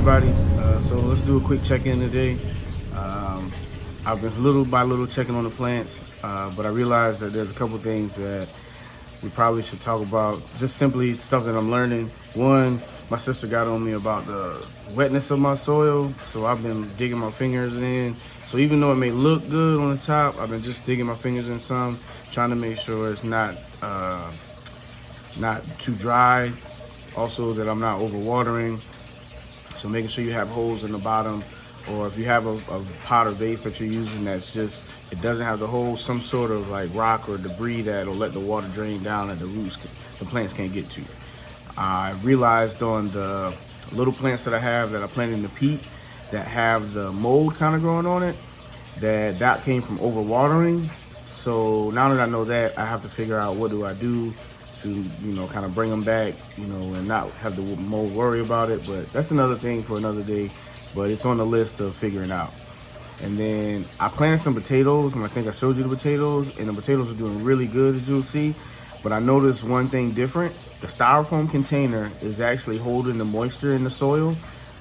everybody. So let's do a quick check-in today. Um, I've been little by little checking on the plants, but I realized that there's a couple things that we probably should talk about. Just simply stuff that I'm learning. One, my sister got on me about the wetness of my soil, so I've been digging my fingers in. So even though it may look good on the top, I've been just digging my fingers in some, trying to make sure it's not too dry. Also, that I'm not overwatering. So making sure you have holes in the bottom, or if you have a pot or vase that you're using that's just, it doesn't have the hole, some sort of like rock or debris that'll let the water drain down that the plants can't get to. I realized on the little plants that I have that I planted in the peat that have the mold kind of growing on it, that came from overwatering. So now that I know that, I have to figure out what do I do to, kind of bring them back, and not have the mold worry about it. But that's another thing for another day. But it's on the list of figuring out. And then I planted some potatoes, and I think I showed you the potatoes, and the potatoes are doing really good, as you'll see. But I noticed one thing different. The styrofoam container is actually holding the moisture in the soil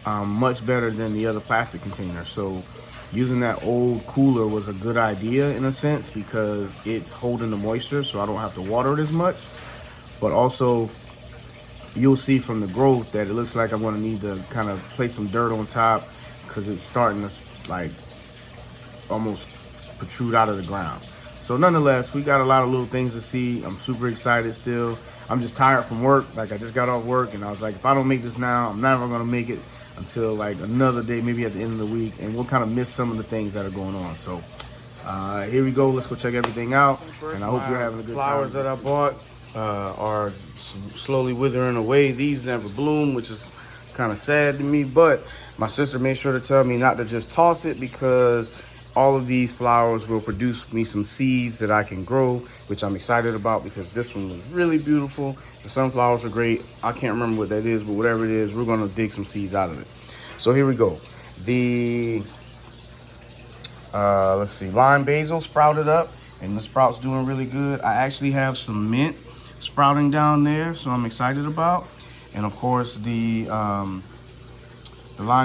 much better than the other plastic container. So using that old cooler was a good idea in a sense because it's holding the moisture, so I don't have to water it as much. But also, you'll see from the growth that it looks like I'm going to need to kind of place some dirt on top because it's starting to like almost protrude out of the ground. So nonetheless, we got a lot of little things to see. I'm super excited still. I'm just tired from work. Like, I just got off work and I was like, if I don't make this now, I'm never going to make it until like another day, maybe at the end of the week, and we'll kind of miss some of the things that are going on. So here we go. Let's go check everything out, and I hope you're having a good time. Flowers that I bought are slowly withering away. These never bloom, which is kind of sad to me, but my sister made sure to tell me not to just toss it because all of these flowers will produce me some seeds that I can grow, which I'm excited about because this one was really beautiful. The sunflowers are great. I can't remember what that is, but whatever it is, we're gonna dig some seeds out of it. So here we go. The let's see, lime basil sprouted up, and the sprout's doing really good. I actually have some mint sprouting down there, so I'm excited about. And of course, the lime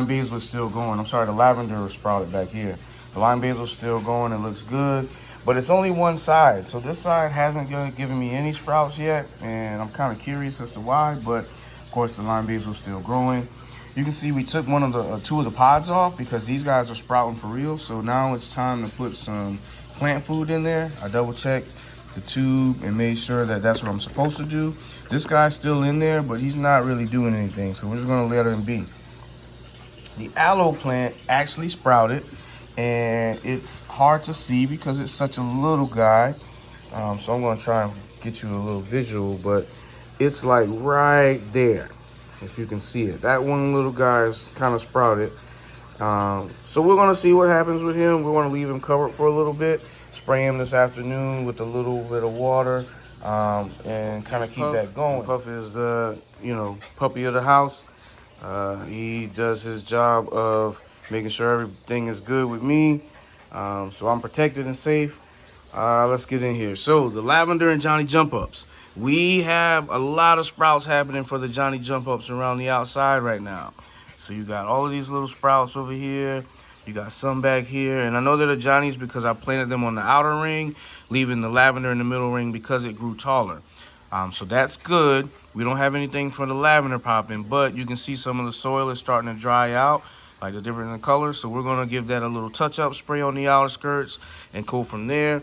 basil is still going. I'm sorry, the lavender is sprouted back here. The lime basil is still going. It looks good, but it's only one side. So this side hasn't given me any sprouts yet, and I'm kind of curious as to why. But of course, the lime basil is still growing. You can see we took one of the two of the pods off because these guys are sprouting for real. So now it's time to put some plant food in there. I double checked the tube and made sure that that's what I'm supposed to do. This guy's still in there, but he's not really doing anything, so we're just gonna let him be. The aloe plant actually sprouted, and it's hard to see because it's such a little guy. So I'm gonna try and get you a little visual, but it's like right there, if you can see it. That one little guy is kind of sprouted. So we're gonna see what happens with him. We wanna leave him covered for a little bit, spray him this afternoon with a little bit of water, and kind of keep that going. Puff is the, puppy of the house. He does his job of making sure everything is good with me. So I'm protected and safe. Let's get in here. So the lavender and Johnny jump ups. We have a lot of sprouts happening for the Johnny jump ups around the outside right now. So you got all of these little sprouts over here. You got some back here. And I know they're the Johnnies because I planted them on the outer ring, leaving the lavender in the middle ring because it grew taller. So that's good. We don't have anything for the lavender popping, but you can see some of the soil is starting to dry out, like the different colors. So we're gonna give that a little touch-up spray on the outer skirts and go from there.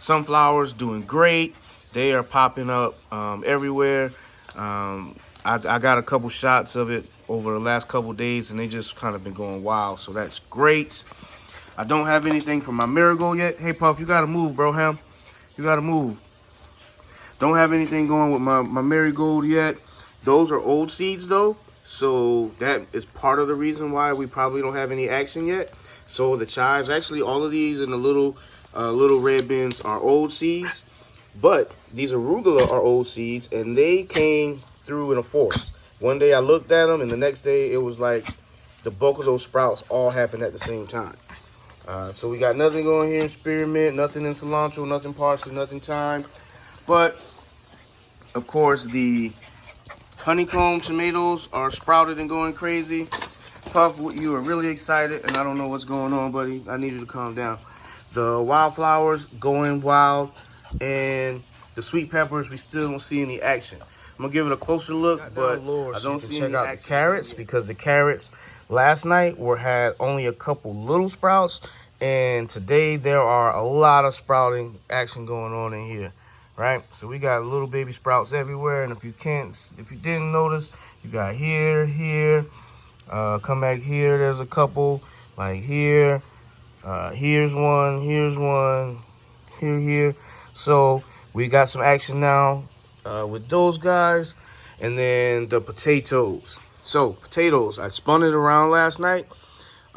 Sunflowers doing great. They are popping up everywhere. I got a couple shots of it over the last couple days, and they just kind of been going wild, so that's great. I don't have anything for my marigold yet. Hey, Puff, you gotta move, bro, Ham. You gotta move. Don't have anything going with my marigold yet. Those are old seeds, though, so that is part of the reason why we probably don't have any action yet. So the chives, actually, all of these in the little red bins are old seeds, but these arugula are old seeds, and they came through in a force. One day I looked at them, and the next day it was like the bulk of those sprouts all happened at the same time. So we got nothing going here in spearmint, nothing in cilantro, nothing parsley, nothing thyme. But, of course, the honeycomb tomatoes are sprouted and going crazy. Puff, you are really excited, and I don't know what's going on, buddy. I need you to calm down. The wildflowers going wild, and the sweet peppers, we still don't see any action. I'm gonna give it a closer look, but I don't see any action. Check out the carrots, because the carrots last night had only a couple little sprouts, and today there are a lot of sprouting action going on in here, right? So we got little baby sprouts everywhere, and if you didn't notice, you got here, come back here, there's a couple, like here, here's one, here. So we got some action now with those guys. And then the potatoes. So potatoes, I spun it around last night.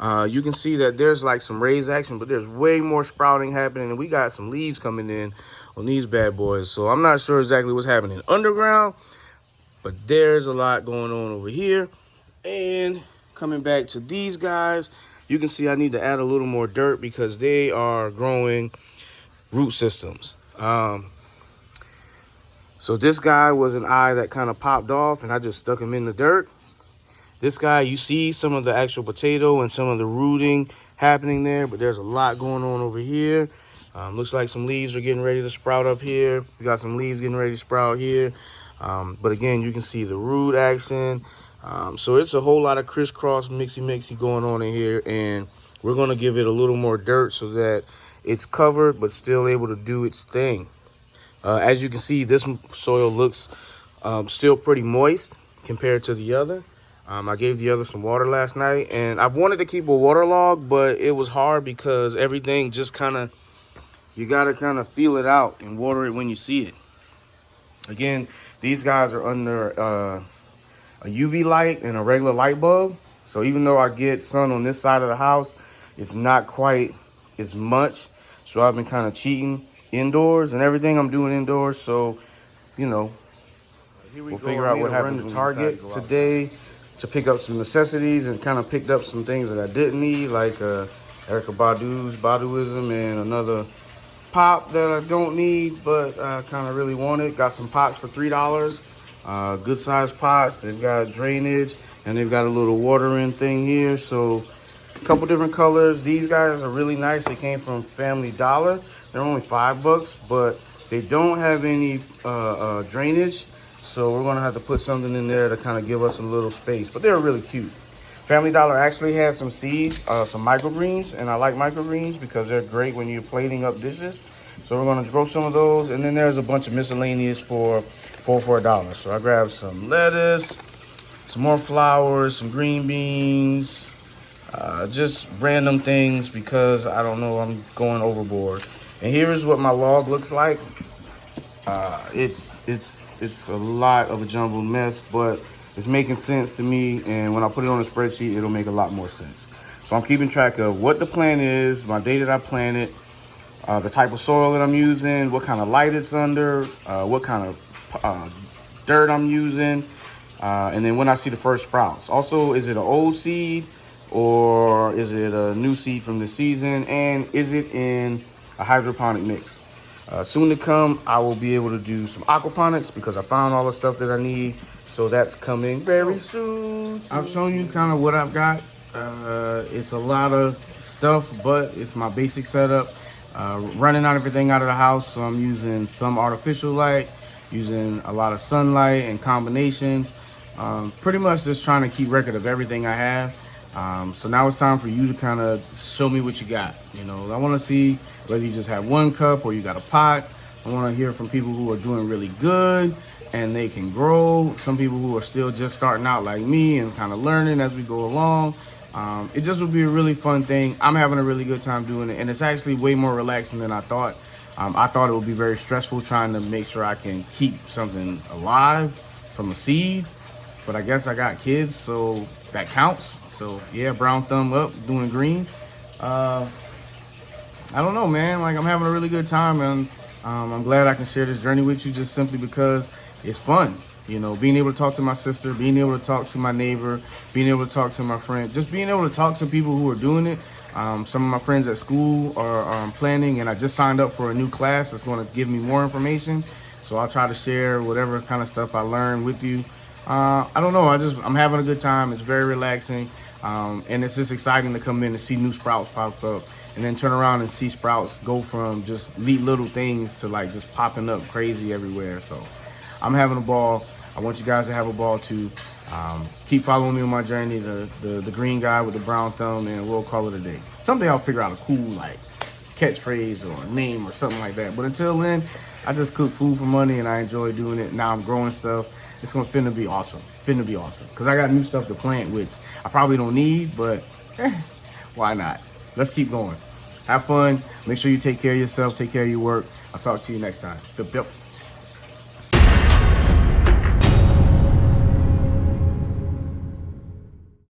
You can see that there's like some raised action, but there's way more sprouting happening, and we got some leaves coming in on these bad boys. So I'm not sure exactly what's happening underground, but there's a lot going on over here. And coming back to these guys, you can see I need to add a little more dirt because they are growing root systems. So this guy was an eye that kind of popped off, and I just stuck him in the dirt. This guy, you see some of the actual potato and some of the rooting happening there, but there's a lot going on over here. Looks like some leaves are getting ready to sprout up here. We got some leaves getting ready to sprout here. But again, you can see the root action. So it's a whole lot of crisscross, mixy going on in here, and we're gonna give it a little more dirt so that it's covered but still able to do its thing. As you can see, this soil looks still pretty moist compared to the other. I gave the other some water last night, and I wanted to keep a water log, but it was hard because everything just you gotta kind of feel it out and water it when you see it. Again, these guys are under a UV light and a regular light bulb. So even though I get sun on this side of the house, it's not quite as much. So I've been kind of cheating indoors, and everything I'm doing indoors. So, you know, we'll figure out what happens to Target today to pick up some necessities, and kind of picked up some things that I didn't need, like Erykah Badu's Baduism and another pop that I don't need, but I kind of really wanted. Got some pots for $3. Good sized pots. They've got drainage, and they've got a little watering thing here. So a couple different colors. These guys are really nice. They came from Family Dollar. They're only $5, but they don't have any drainage. So we're gonna have to put something in there to kind of give us a little space, but they're really cute. Family Dollar actually has some seeds, some microgreens, and I like microgreens because they're great when you're plating up dishes. So we're gonna grow some of those, and then there's a bunch of miscellaneous for $1. So I grabbed some lettuce, some more flowers, some green beans, just random things because I don't know, I'm going overboard. And here's what my log looks like. It's a lot of a jumbled mess, but it's making sense to me, and when I put it on a spreadsheet, it'll make a lot more sense. So I'm keeping track of what the plant is, my day that I planted, the type of soil that I'm using, what kind of light it's under, what kind of dirt I'm using, and then when I see the first sprouts. Also, is it an old seed or is it a new seed from the season, and is it in a hydroponic mix? Soon to come, I will be able to do some aquaponics because I found all the stuff that I need. So that's coming very soon. I've shown you kind of what I've got. It's a lot of stuff, but it's my basic setup. Running everything out of the house, so I'm using some artificial light, using a lot of sunlight and combinations. Pretty much just trying to keep record of everything I have. So now it's time for you to kind of show me what you got. You know, I want to see whether you just have one cup or you got a pot. I want to hear from people who are doing really good and they can grow. Some people who are still just starting out like me and kind of learning as we go along. It just would be a really fun thing. I'm having a really good time doing it, and it's actually way more relaxing than I thought. I thought it would be very stressful trying to make sure I can keep something alive from a seed, but I guess I got kids, so that counts. So yeah, brown thumb up, doing green. I don't know, man. Like, I'm having a really good time, and I'm glad I can share this journey with you just simply because it's fun. You know, being able to talk to my sister, being able to talk to my neighbor, being able to talk to my friend, just being able to talk to people who are doing it. Some of my friends at school are planning, and I just signed up for a new class that's going to give me more information. So I'll try to share whatever kind of stuff I learned with you. I don't know. I'm having a good time. It's very relaxing. And it's just exciting to come in and see new sprouts pop up, and then turn around and see sprouts go from just little things to like just popping up crazy everywhere. So I'm having a ball. I want you guys to have a ball too. Keep following me on my journey, the green guy with the brown thumb, and we'll call it a day. Someday I'll figure out a cool like catchphrase or a name or something like that. But until then, I just cook food for money and I enjoy doing it. Now I'm growing stuff. It's gonna finna be awesome. Finna be awesome. Cause I got new stuff to plant, which I probably don't need, but why not? Let's keep going. Have fun. Make sure you take care of yourself, take care of your work. I'll talk to you next time. Yep.